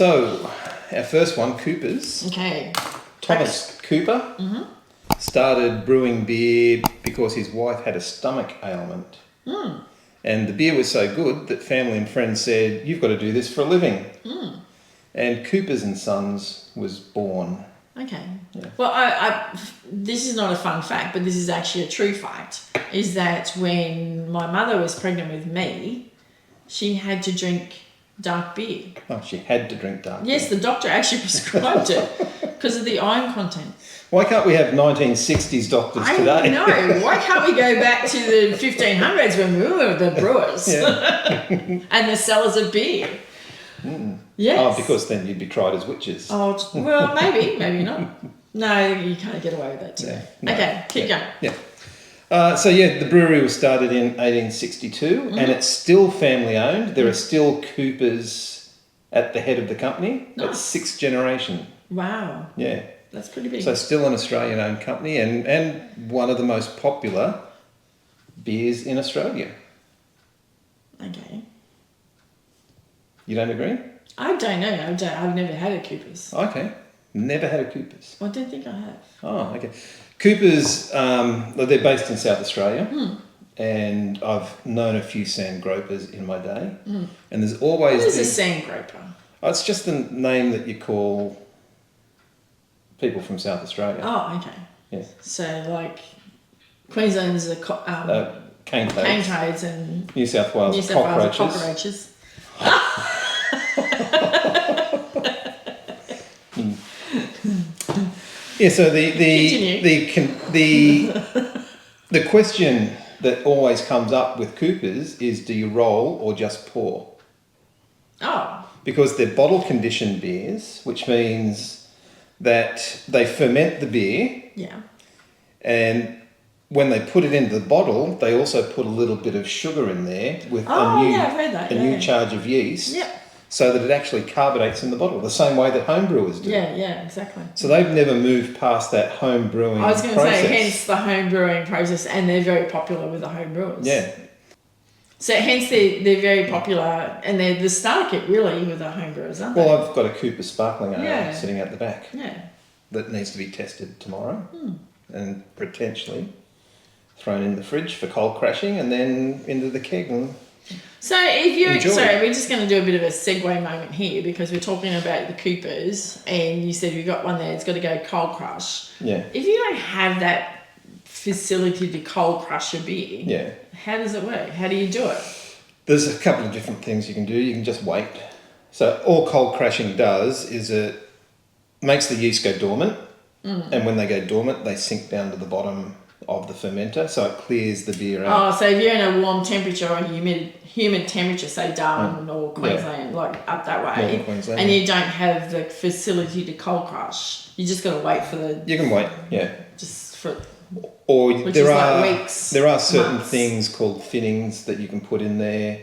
So, our first one, Cooper's. Okay. Thomas Cooper started brewing beer because his wife had a stomach ailment. And the beer was so good that family and friends said, "You've got to do this for a living." And Cooper's and Sons was born. Okay. Yeah. Well, this is not a fun fact, but this is actually a true fact, is that when my mother was pregnant with me, she had to drink dark beer. Oh, she had to drink dark Yes, beer. the doctor actually prescribed it because of the iron content. Why can't we have 1960s doctors today? I know. Why can't we go back to the 1500s when we were the brewers and the sellers of beer? Yes. Oh, because then you'd be tried as witches. Oh, well, maybe not. No, you can't get away with that today. No. Okay, keep going. Yeah. The brewery was started in 1862 and it's still family owned. There are still Coopers at the head of the company. Nice. That's sixth generation. Wow, Yeah. that's pretty big. So still an Australian owned company and one of the most popular beers in Australia. Okay. You don't agree? I don't know. I've never had a Cooper's. Okay. Never had a Coopers. I don't think I have. Oh, okay. Coopers, they're based in South Australia, and I've known a few sand gropers in my day. And there's always What is a sand groper? Oh, it's just the name that you call people from South Australia. Oh, okay. Yeah. So, like, Queensland's a Cane cane toads. toads and New South Wales, New South Wales are cockroaches. cockroaches. Yeah. So the question that always comes up with Coopers is, do you roll or just pour? Oh, Because they're bottle conditioned beers, which means that they ferment the beer, yeah. and when they put it into the bottle, they also put a little bit of sugar in there with Oh, yeah, I've read that, a new charge of yeast, Yep. so that it actually carbonates in the bottle, the same way that home brewers do. Yeah, exactly. So they've never moved past that home brewing I was going to process. say, hence the home brewing process, and they're very popular with the home brewers. Yeah. So hence they're very popular, and they're the star kit really with the home brewers, aren't they? Well, I've got a Cooper Sparkling Ale Yeah. sitting out the back Yeah. that needs to be tested tomorrow and potentially thrown in the fridge for cold crashing and then into the keg. And So if you Enjoy. sorry, we're just going to do a bit of a segue moment here because we're talking about the Coopers, and you said we've got one there. It's got to go cold crush. yeah, If you don't have that facility to cold crush your beer, yeah. how does it work? How do you do it? There's a couple of different things you can do. You can just wait. So all cold crashing does is it makes the yeast go dormant, and when they go dormant, they sink down to the bottom of the fermenter, so it clears the beer out. Oh, so if you're in a warm temperature or humid temperature, say Darwin or Queensland, like up that way, Northern Queensland, and you don't have the facility to cold crush, you just got to wait for the You can wait, yeah. just for Or Which there is are like weeks, there are certain months. things called thinnings that you can put in there.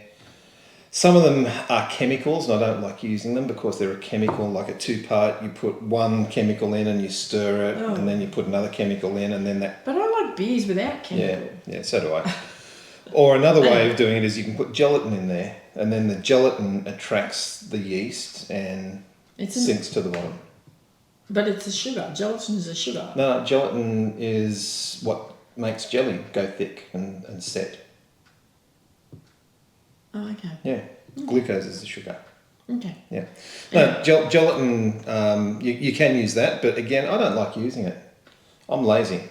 Some of them are chemicals, and I don't like using them because they're a chemical, like a two-part. You put one chemical in and you stir it, Oh. and then you put another chemical in, and then that. But I like beers without chemical. Yeah, so do I. Or another way of doing it is you can put gelatin in there, and then the gelatin attracts the yeast and It's sinks to the bottom. but it's a sugar. Gelatin is a sugar. No, gelatin is what makes jelly go thick and set. Oh, okay. Yeah, glucose is the sugar. Okay. Yeah. No, gelatin, you can use that, but again, I don't like using it. I'm lazy.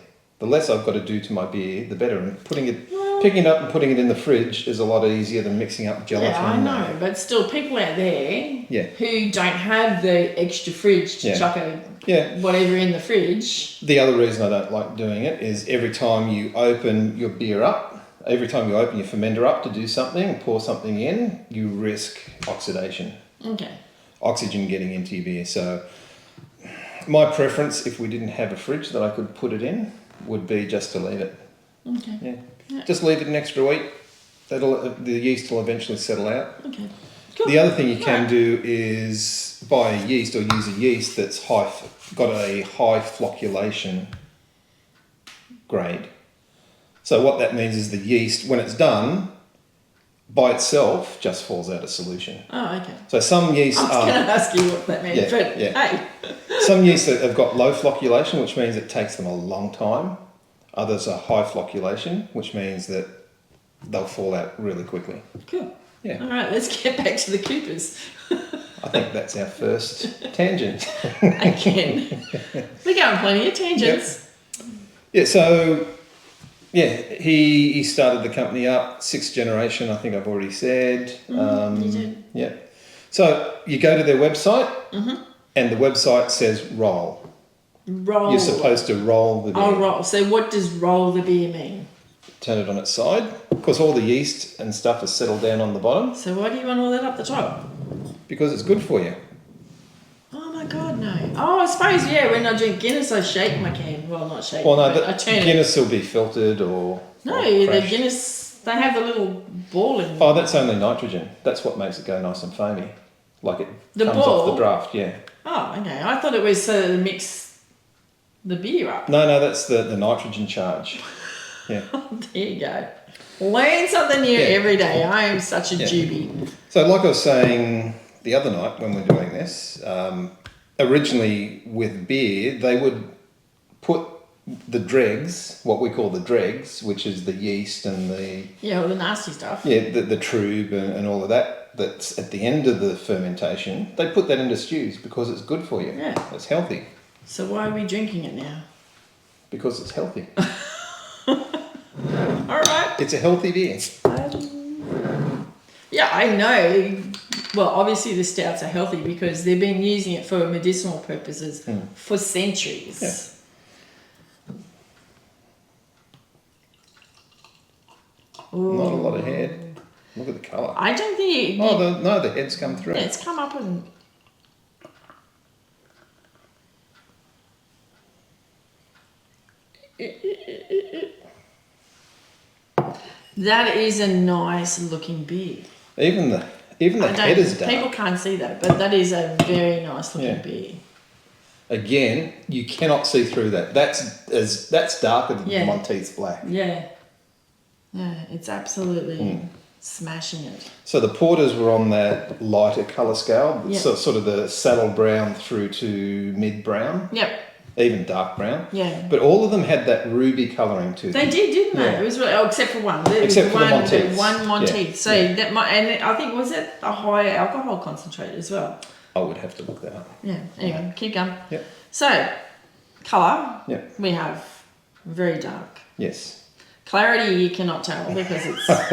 The less I've got to do to my beer, the better. And picking it up and putting it in the fridge is a lot easier than mixing up gelatin. Yeah, I know, but still, people out there Yeah. who don't have the extra fridge to Yeah. chuck a Yeah. whatever in the fridge. The other reason I don't like doing it is every time you open your beer up, every time you open your fermenter up to do something and pour something in, you risk oxidation. Okay. Oxygen getting into your beer. So my preference, if we didn't have a fridge that I could put it in, would be just to leave it. Okay. Yeah. Yeah. Just leave it an extra week. The yeast will eventually settle out. Okay. Cool. The other thing you can do is buy a yeast or use a yeast that's got a high flocculation grade. So what that means is the yeast, when it's done, by itself just falls out of solution. Oh, okay. So some yeast I was are going to ask you what that meant, Yeah, but yeah. hey. some yeast that have got low flocculation, which means it takes them a long time. Others are high flocculation, which means that they'll fall out really quickly. Cool. Yeah. All right, let's get back to the Coopers. I think that's our first tangent. Again. We're going plenty of tangents. Yeah, so he started the company up, sixth generation, I think I've already said. You did. Yeah. So you go to their website and the website says roll. Roll. You're supposed to roll the beer. Oh, roll. So what does roll the beer mean? Turn it on its side. Of course, all the yeast and stuff is settled down on the bottom So why do you want all that up the top? because it's good for you. Oh my God, no. Oh, I suppose, yeah, when I drink Guinness, I shake my can. Well, not shake Well, no, but I turn it. Guinness will be filtered or No, or the crashed. Guinness, they have the little ball in Oh, that's only nitrogen. That's what makes it go nice and foamy. Like it The comes off ball? the draft, yeah. Oh, okay. I thought it was so to mix the beer up. No, that's the nitrogen charge. Yeah. There you go. Learn something new Yeah. every day. I am such a Yeah. doobie. So, like I was saying the other night when we're doing this, originally with beer, they would put the dregs, what we call the dregs, which is the yeast and the Yeah, all the nasty stuff. the trube and all of that, that's at the end of the fermentation, they put that into stews because it's good for you. Yeah. It's healthy. So why are we drinking it now? Because it's healthy. All right. It's a healthy beer. Yeah, I know. Well, obviously the stouts are healthy because they've been using it for medicinal purposes for centuries. Yeah. Ooh. Not a lot of head. Look at the colour. I don't think The head's come through. yeah, it's come up and that is a nice looking beer. Even the head is dark. People can't see that, but that is a very nice looking Yeah. beer. Again, you cannot see through that. That's darker than Yeah. Monteith's Black. Yeah. Yeah, it's absolutely smashing it. So the porters were on that lighter colour scale, Yeah. so sort of the saddle brown through to mid brown, Yep. even dark brown. Yeah. But all of them had that ruby colouring to them. They did, didn't they? Yeah. It was really, oh, except for one. There was Except for the one, Monteiths. one Monteith. Yeah. So Yeah. that might, and I think was it a higher alcohol concentrate as well. I would have to look that up. Yeah. Anyway, keep going. Yep. So, colour. Yep. We have very dark. Yes. Clarity you cannot tell because it's dark.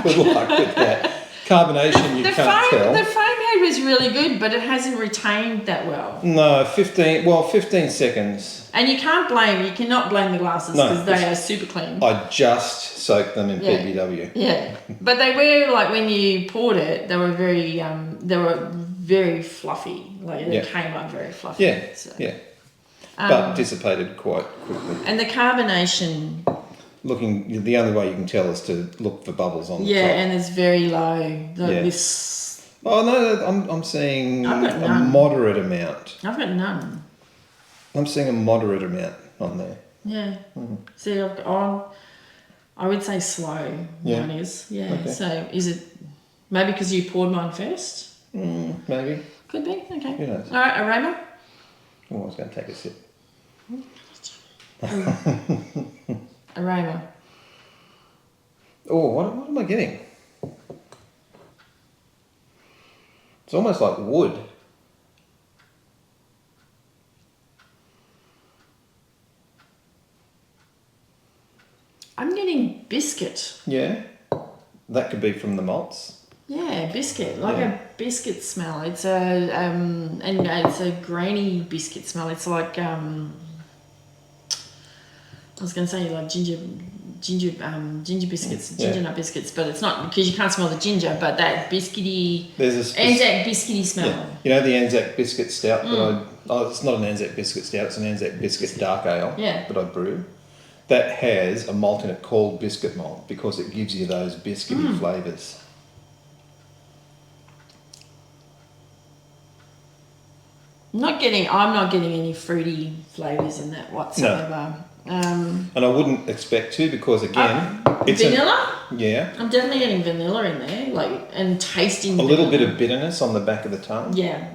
Good luck with that. Carbonation you The can't foam, tell. the foam head was really good, but it hasn't retained that well. No, 15 seconds. And you cannot blame the glasses No, because they are super clean. I just soaked them in Yeah. PBW. Yeah, but they were like when you poured it, they were very fluffy. Like they Yeah. came up very fluffy. Yeah, So, yeah. But dissipated quite quickly. And the carbonation, The only way you can tell is to look for bubbles on the yeah, top. and it's very low. Like Yeah. this, Oh no, I'm seeing I've got a none. moderate amount. I've got none. I'm seeing a moderate amount on there. Yeah. See, I've got, I would say slow. Yeah. Mine is. Yeah. Okay. So is it maybe because you poured mine first? Maybe. Could be. Okay. Who knows? All right, aroma. Oh, I was going to take a sip. Aroma. Oh, what am I getting? It's almost like wood. I'm getting biscuit. Yeah. That could be from the malts. Yeah, biscuit, like Yeah. a biscuit smell. It's and it's a grainy biscuit smell. It's like I was going to say like ginger biscuits, Yeah. ginger nut biscuits, but it's not because you can't smell the ginger. But that biscuity, There's a Anzac biscuity smell. Yeah. You know the Anzac biscuit stout it's not an Anzac biscuit stout, it's an Anzac biscuit dark ale Yeah. that I brew. That has a malt in it called biscuit malt because it gives you those biscuity flavours. I'm not getting any fruity flavours in that whatsoever. And I wouldn't expect to because again, it's vanilla. yeah, I'm definitely getting vanilla in there, like, and tasting a little vanilla. bit of bitterness on the back of the tongue. Yeah.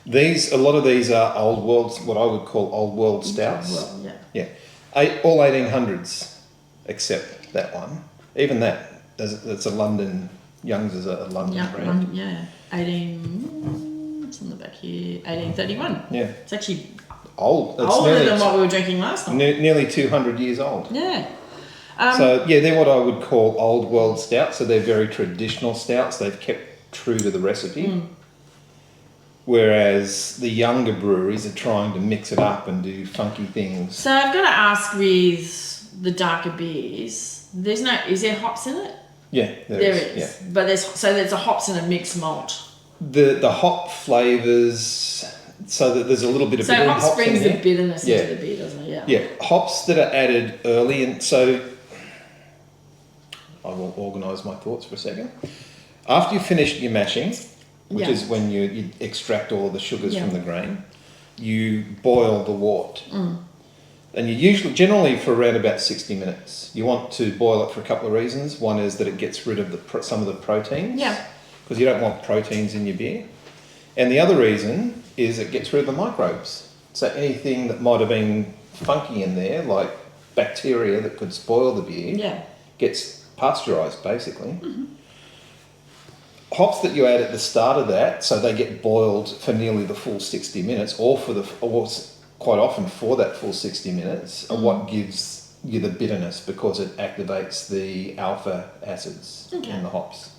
A lot of these are old world, what I would call old world stouts. Well, yeah. Yeah, all 1800s, except that one. Even that's a London. Young's is a London brand. Yeah. 18. It's on the back here. 1831. Yeah, It's actually old. It's older than what we were drinking last night. nearly 200 years old. Yeah. So yeah, they're what I would call old world stouts. So they're very traditional stouts. They've kept true to the recipe. Whereas the younger breweries are trying to mix it up and do funky things. So I've got to ask with the darker beers, is there hops in it? Yeah, there is. Yeah. But there's a hops in a mixed malt. The hop flavours, so that there's a little bit of bitter hops brings in the here. bitterness into the beer, doesn't it? Yeah, hops that are added early, and so I will organise my thoughts for a second. After you've finished your mashing, which is when you extract all of the sugars from the grain, you boil the wort. And you generally for around about 60 minutes. You want to boil it for a couple of reasons. One is that it gets rid of some of the proteins. Yeah. Because you don't want proteins in your beer. And the other reason is it gets rid of the microbes. So anything that might have been funky in there, like bacteria that could spoil the beer, gets pasteurised basically. Hops that you add at the start of that, so they get boiled for nearly the full 60 minutes, or quite often for that full 60 minutes, are what gives you the bitterness because it activates the alpha acids in the hops.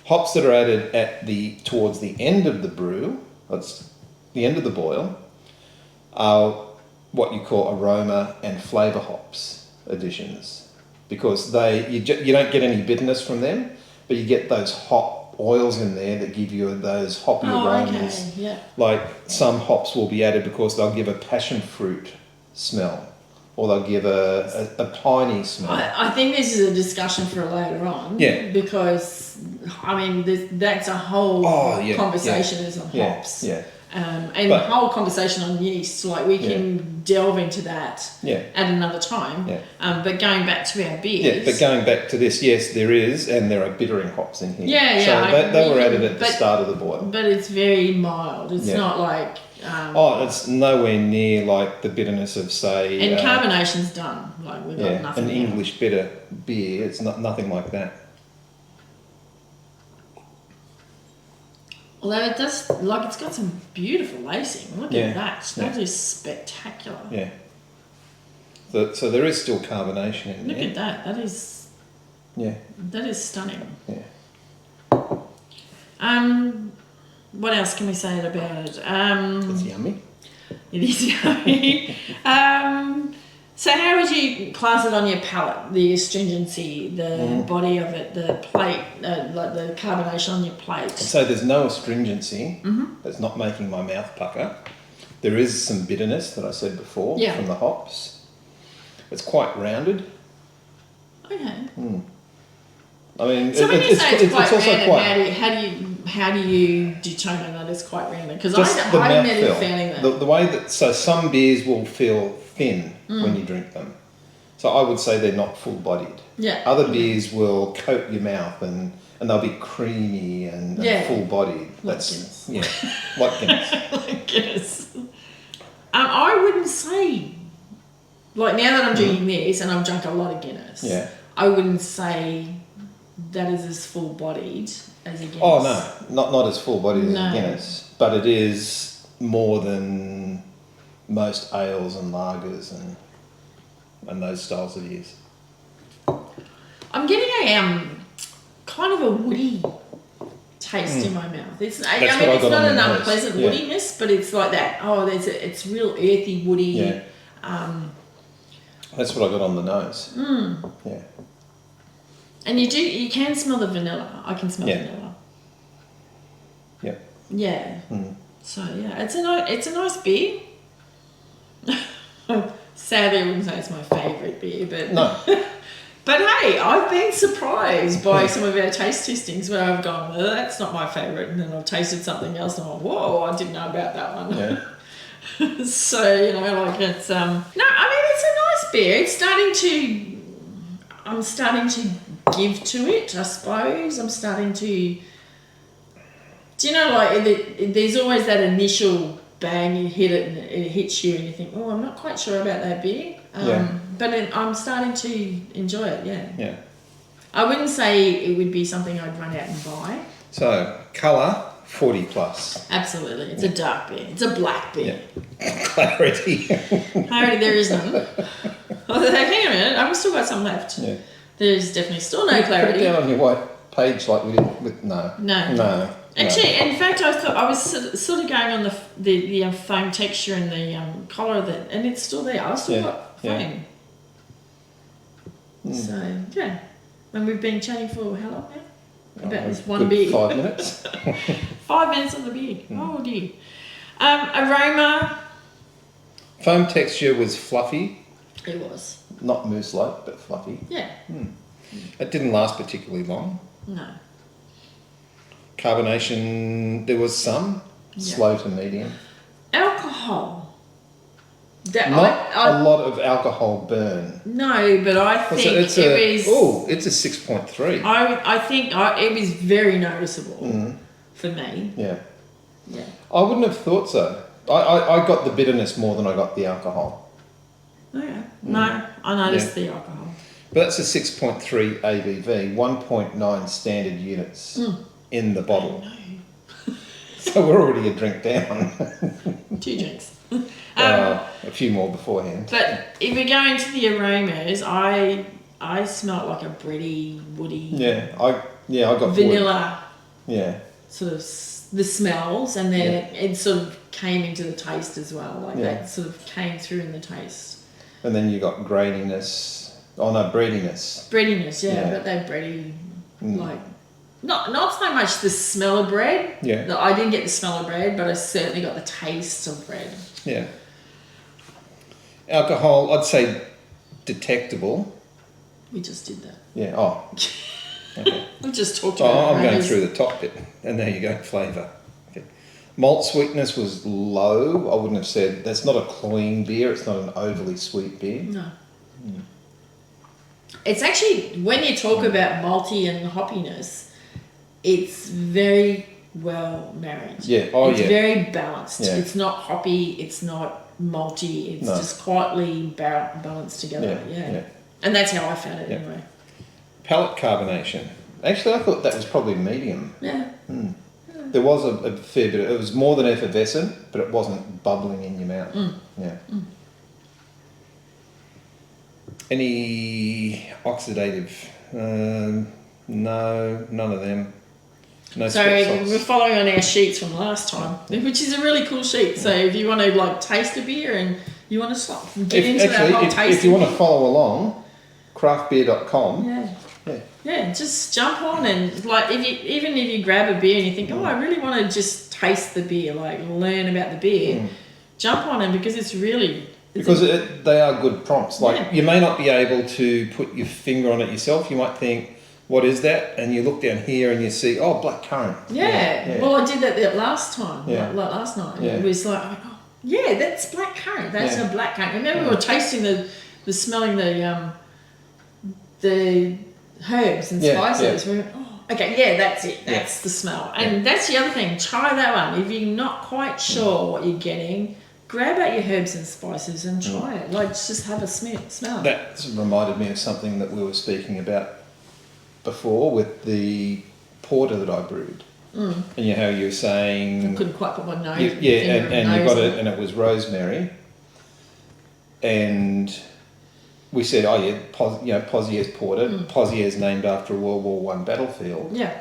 Hops that are added towards the end of the brew, that's the end of the boil, are what you call aroma and flavour hops additions, because you don't get any bitterness from them, but you get those hop oils in there that give you those hoppy aromas. Okay. Yeah. Like some hops will be added because they'll give a passion fruit smell, or they'll give a piney smell. I think this is a discussion for later on. Yeah. Because I mean, that's a whole conversation is on hops. Yeah. And the whole conversation on yeast, like we can delve into that at another time. Yeah. But going back to our beers. Yeah, but going back to this, yes, there is, and there are bittering hops in here. Yeah. So they were added at the start of the boil. But it's very mild. It's not like. It's nowhere near like the bitterness of, say. And carbonation's done. Like we've got nothing. An English bitter beer. It's nothing like that. Although it does, like, it's got some beautiful lacing. Look at that. That is spectacular. Yeah. So there is still carbonation in there. Look at that. That is. Yeah. That is stunning. Yeah. What else can we say about it? It's yummy. It is yummy. So how would you class it on your palate? The astringency, the body of it, the plate, like the carbonation on your plate. So there's no astringency. That's not making my mouth pucker. There is some bitterness that I said before from the hops. It's quite rounded. Okay. I mean, so when you say it's quite also rounded, how do you determine that it's quite rounded? Because I've never found that. The way that some beers will feel thin when you drink them. So I would say they're not full-bodied. Yeah. Other beers will coat your mouth and they'll be creamy and full-bodied. That's like Guinness. Like Guinness. I wouldn't say, like now that I'm drinking this and I've drunk a lot of Guinness. Yeah. I wouldn't say that is as full-bodied as a Guinness. Oh no, not as full-bodied as a Guinness, but it is more than most ales and lagers and those styles of beers. I'm getting a kind of a woody taste in my mouth. It's not an unpleasant woodiness, but it's like that. Oh, it's real earthy, woody. Yeah. That's what I got on the nose. Yeah. And you can smell the vanilla. I can smell vanilla. Yeah. Yeah. So it's a nice beer. Sadly, I wouldn't say it's my favourite beer, but no. But hey, I've been surprised by some of our taste testings where I've gone, well, that's not my favourite, and then I've tasted something else and I'm like, whoa, I didn't know about that one. Yeah. So, like it's beer. It's I'm starting to give to it, I suppose. I'm starting to... Do you know, like, there's always that initial bang, you hit it and it hits you and you think, oh, I'm not quite sure about that beer. But I'm starting to enjoy it, Yeah. I wouldn't say it would be something I'd run out and buy. So, colour, 40 plus. Absolutely. It's a dark beer. It's a black beer. Yeah. Clarity. Clarity, there is none. Oh, hang on a minute, I've still got some left. Yeah. There's definitely still no clarity. Put it down on your white page like we did with... No. Actually, in fact, I was sort of going on the foam texture and the colour of it, and it's still there. I've still got foam. So, yeah. And we've been chatting for how long now? About this one beer. 5 minutes. 5 minutes on the beer. Oh, dear. Aroma. Foam texture was fluffy. It was. Not mousse-like, but fluffy. Yeah. It didn't last particularly long. No. Carbonation, there was some. Slow to medium. Alcohol. Not a lot of alcohol burn. No, but I think it's a 6.3. I think it was very noticeable for me. Yeah. Yeah. I wouldn't have thought so. I got the bitterness more than I got the alcohol. Okay. No, I noticed the alcohol. But that's a 6.3 ABV, 1.9 standard units in the bottle. So we're already a drink down. 2 drinks. A few more beforehand. But if we go into the aromas, I smelt like a bready, woody. I got vanilla. Wood. Yeah. Sort of the smells, and then it sort of came into the taste as well. Like that sort of came through in the taste. And then you got graininess. Oh no, breadiness. Breadiness, yeah. But that bready, like not so much the smell of bread. Yeah. I didn't get the smell of bread, but I certainly got the taste of bread. Yeah. Alcohol, I'd say detectable. We just did that. Yeah. Oh. Okay. We just talked about I'm going through the top bit. And there you go, flavour. Okay. Malt sweetness was low. I wouldn't have said that's not a cloying beer. It's not an overly sweet beer. No. It's actually, when you talk about malty and hoppiness, it's very well married. Yeah. It's very balanced. Yeah. It's not hoppy. It's not malty. It's just quietly balanced together. Yeah. And that's how I found it anyway. Palate carbonation. Actually, I thought that was probably medium. Yeah. There was a fair bit. It was more than effervescent, but it wasn't bubbling in your mouth. Yeah. Any oxidative? No, none of them. No. So we're following on our sheets from last time, which is a really cool sheet. So if you want to like taste a beer and you want to get into that whole taste. If you want to follow along, craftbeer.com. Yeah, just jump on and like even if you grab a beer and you think, oh, I really want to just taste the beer, like learn about the beer, jump on it because it's really... they are good prompts. Like you may not be able to put your finger on it yourself. You might think, what is that? And you look down here and you see, oh, blackcurrant. Yeah. Well, I did that last time, like last night. Yeah. It was like, oh, yeah, that's blackcurrant. That's a blackcurrant. Remember we were tasting the smelling the herbs and spices. We went, oh, okay, yeah, that's it. That's the smell. And that's the other thing. Try that one. If you're not quite sure what you're getting, grab out your herbs and spices and try it. Like, just have a smell. That reminded me of something that we were speaking about before with the porter that I brewed. And how you were saying... I couldn't quite put my nose... and you got it, and it was rosemary. And... we said, Pozieres porter. Pozieres named after a World War I battlefield. Yeah.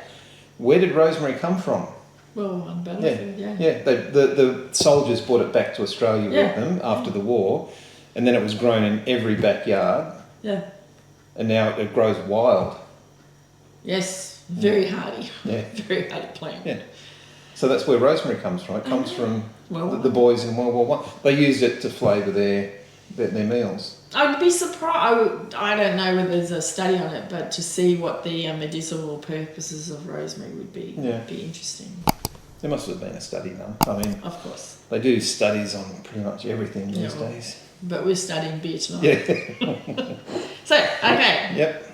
Where did rosemary come from? World War I battlefield, Yeah, the soldiers brought it back to Australia with them after the war, and then it was grown in every backyard. Yeah. And now it grows wild. Yes, very hardy. Yeah. Very hardy plant. Yeah. So that's where rosemary comes from. It comes from the boys in World War I. They used it to flavour their meals. I'd be surprised. I don't know whether there's a study on it, but to see what the medicinal purposes of rosemary would be interesting. There must have been a study done. I mean, Of course. they do studies on pretty much everything these Yeah. days. But we're studying beer tonight. Yeah. So, okay. Yep.